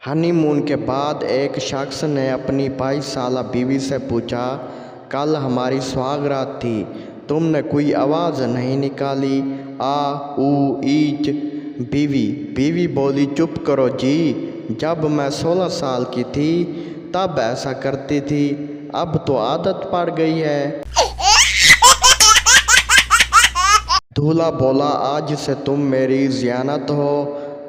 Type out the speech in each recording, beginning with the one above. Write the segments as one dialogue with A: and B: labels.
A: Honeymoon के बाद एक शख्स ने अपनी 22 साला बीवी से पूछा, कल हमारी सुहागरात थी, तुमने कोई आवाज़ नहीं निकाली। आ ऊ ईच। बीवी बोली, चुप करो जी, जब मैं 16 साल की थी तब ऐसा करती थी, अब तो आदत पड़ गई है। दूल्हा बोला, आज से तुम मेरी ज़ियानत हो,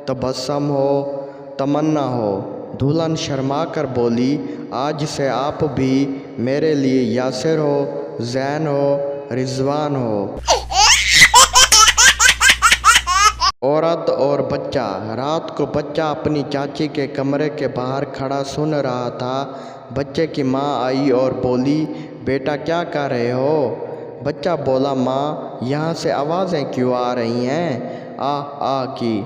A: तबस्सुम हो, तमन्ना हो। दुल्हन शर्मा कर बोली, आज से आप भी मेरे लिए यासिर हो, जैन हो, रिजवान हो। औरत और बच्चा। रात को बच्चा अपनी चाची के कमरे के बाहर खड़ा सुन रहा था। बच्चे की माँ आई और बोली, बेटा क्या कर रहे हो? बच्चा बोला, माँ यहाँ से आवाज़ें क्यों आ रही हैं? आ की।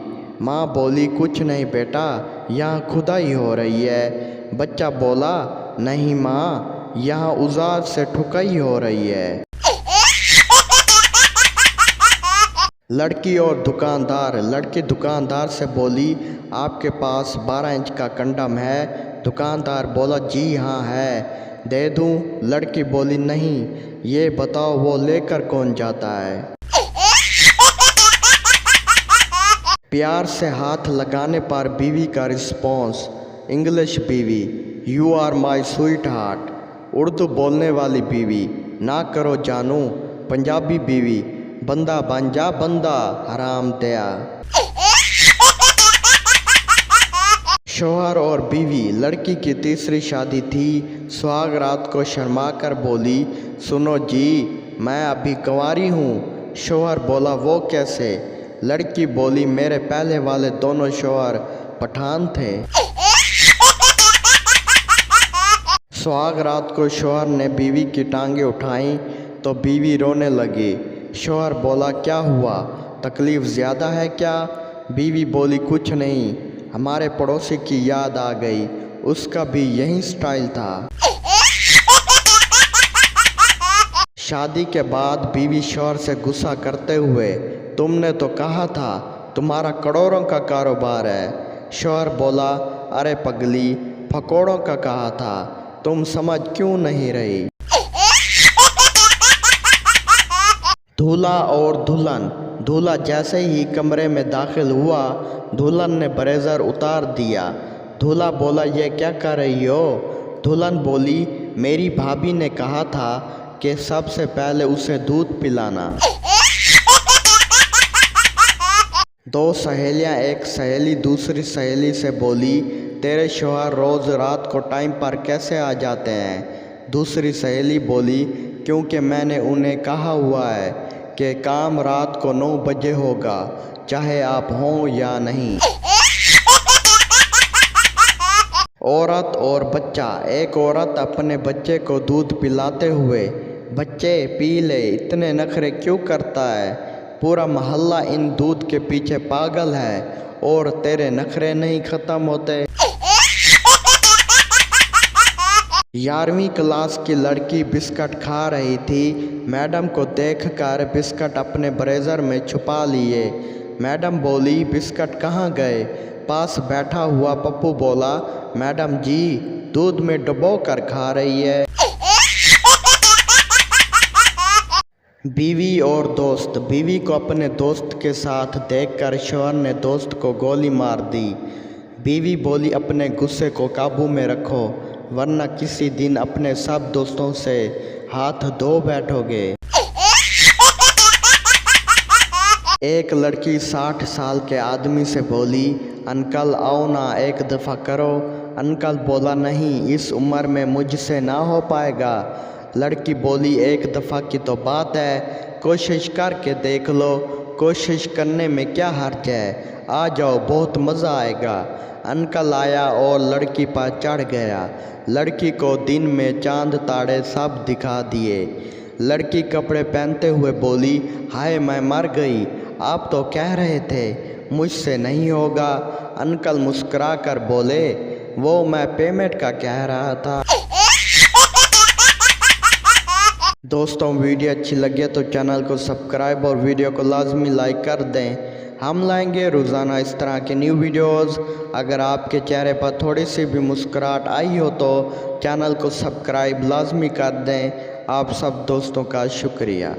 A: माँ बोली, कुछ नहीं बेटा, यहाँ खुदाई हो रही है। बच्चा बोला, नहीं माँ, यहाँ उजाड़ से ठुकाई हो रही है। लड़की और दुकानदार। लड़की दुकानदार से बोली, आपके पास 12 इंच का कंडम है? दुकानदार बोला, जी हाँ है, दे दूँ? लड़की बोली, नहीं, ये बताओ वो लेकर कौन जाता है? प्यार से हाथ लगाने पर बीवी का रिस्पॉन्स। इंग्लिश बीवी, you are my sweet heart. Urdu बोलने वाली बीवी, ना करो जानू। पंजाबी बीवी, बंदा बन जा बंदा, हराम दया। शौहर और बीवी। लड़की की तीसरी शादी थी। सुहाग रात को शर्मा कर बोली, सुनो जी, मैं अभी कुंवारी हूँ। शौहर बोला, वो कैसे? लड़की बोली, मेरे पहले वाले दोनों शौहर पठान थे। सुहाग रात को शौहर ने बीवी की टांगें उठाई तो बीवी रोने लगी। शौहर बोला, क्या हुआ, तकलीफ़ ज़्यादा है क्या? बीवी बोली, कुछ नहीं, हमारे पड़ोसी की याद आ गई, उसका भी यही स्टाइल था। शादी के बाद बीवी शौहर से गुस्सा करते हुए, तुमने तो कहा था तुम्हारा करोड़ों का कारोबार है। शौहर बोला, अरे पगली, पकौड़ों का कहा था, तुम समझ क्यों नहीं रही? दूल्हा और दुल्हन। दूल्हा जैसे ही कमरे में दाखिल हुआ, दुल्हन ने ब्लेजर उतार दिया। दूल्हा बोला, ये क्या कर रही हो? दुल्हन बोली, मेरी भाभी ने कहा था कि सबसे पहले उसे दूध पिलाना। दो सहेलियां। एक सहेली दूसरी सहेली से बोली, तेरे शौहर रोज़ रात को टाइम पर कैसे आ जाते हैं? दूसरी सहेली बोली, क्योंकि मैंने उन्हें कहा हुआ है कि काम रात को 9 बजे होगा, चाहे आप हों या नहीं। औरत और बच्चा। एक औरत अपने बच्चे को दूध पिलाते हुए, बच्चे पी ले, इतने नखरे क्यों करता है? पूरा मोहल्ला इन दूध के पीछे पागल है और तेरे नखरे नहीं ख़त्म होते। 11वीं क्लास की लड़की बिस्किट खा रही थी। मैडम को देखकर बिस्किट अपने ब्लेजर में छुपा लिए। मैडम बोली, बिस्किट कहाँ गए? पास बैठा हुआ पप्पू बोला, मैडम जी, दूध में डुबो कर खा रही है। बीवी और दोस्त। बीवी को अपने दोस्त के साथ देखकर शौहर ने दोस्त को गोली मार दी। बीवी बोली, अपने गुस्से को काबू में रखो, वरना किसी दिन अपने सब दोस्तों से हाथ धो बैठोगे। एक लड़की 60 साल के आदमी से बोली, अंकल आओ ना, एक दफ़ा करो। अंकल बोला, नहीं, इस उम्र में मुझसे ना हो पाएगा। लड़की बोली, एक दफ़ा की तो बात है, कोशिश करके देख लो, कोशिश करने में क्या हर्ज है, आ जाओ, बहुत मज़ा आएगा। अंकल आया और लड़की पर चढ़ गया। लड़की को दिन में चांद तारे सब दिखा दिए। लड़की कपड़े पहनते हुए बोली, हाय मैं मर गई, आप तो कह रहे थे मुझसे नहीं होगा। अंकल मुस्कुरा कर बोले, वो मैं पेमेंट का कह रहा था। दोस्तों, वीडियो अच्छी लगे तो चैनल को सब्सक्राइब और वीडियो को लाजमी लाइक कर दें। हम लाएंगे रोज़ाना इस तरह के न्यू वीडियोस। अगर आपके चेहरे पर थोड़ी सी भी मुस्कुराहट आई हो तो चैनल को सब्सक्राइब लाजमी कर दें। आप सब दोस्तों का शुक्रिया।